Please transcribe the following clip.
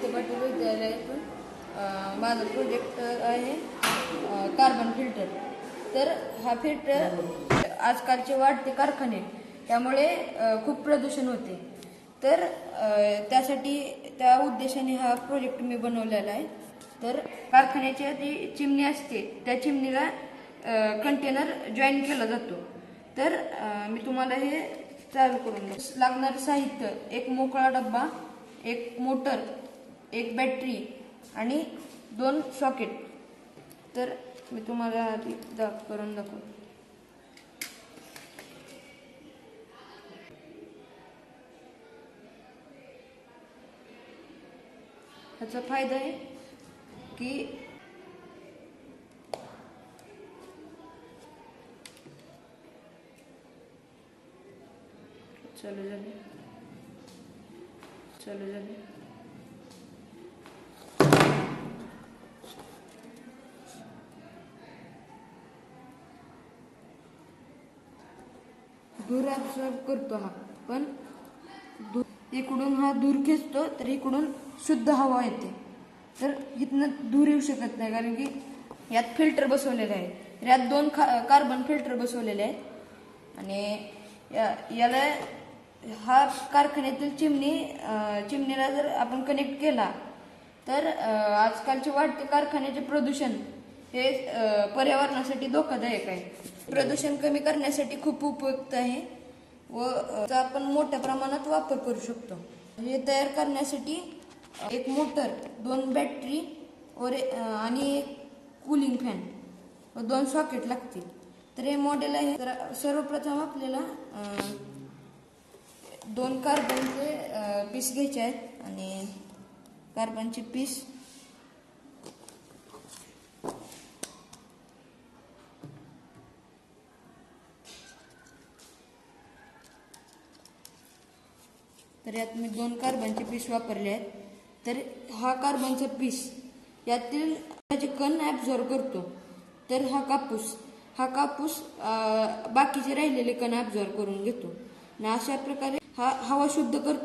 मोहिते पाटील विद्यालयातून माझा प्रोजेक्ट आहे carbon filter. तर हा फिल्टर आजकालचे वाढते कारखाने त्यामुळे खूप प्रदूषण होते। तर त्यासाठी त्या उद्देशाने हा प्रोजेक्ट मी बनवलेला आहे। तर कारखान्याची जी चिमणी असते त्या चिमणीला कंटेनर जॉईन केला जातो। तर मी तुम्हाला हे चालू करून लागणारे साहित्य, एक मोकळा डब्बा, एक मोटर, एक बॅटरी आणि 2 सॉकेट। तर मी तुम्हाला आधी करून दाखवतो। ह्याचा फायदा आहे की चालू झाले धूर ॲब्सॉर्ब करतो हा, पण इकडून हा धूर खेचतो तर इकडून शुद्ध हवा येते। तर इथनं धूर येऊ शकत नाही कारण की यात फिल्टर बसवलेले आहे। तर यात 2 कार्बन फिल्टर बसवलेले आहेत आणि याला हा कारखान्यातील चिमणीला जर आपण कनेक्ट केला तर आजकालचे वाढते कारखान्याचे प्रदूषण हे पर्यावरणासाठी धोकादायक आहे। प्रदूषण कमी करण्यासाठी खूप उपयुक्त आहे व आपण मोठ्या प्रमाणात वापर करू शकतो। हे तयार करण्यासाठी एक मोटर, 2 बॅटरी आणि एक कूलिंग फॅन व 2 सॉकेट लागतील। तर हे मॉडेल आहे। तर सर्वप्रथम आपल्याला 2 कार्बनचे पीस घ्यायचे आहेत आणि कार्बनचे पीस तर यात मी 2 कार्बनचे पीस वापरले आहेत। तर हा कार्बनचा पीस यातील कण ॲब्झॉर्ब करतो। तर हा कापूस बाकीचे राहिलेले कण ॲब्झॉर्ब करून घेतो आणि अशा प्रकारे हा हवा शुद्ध करतो।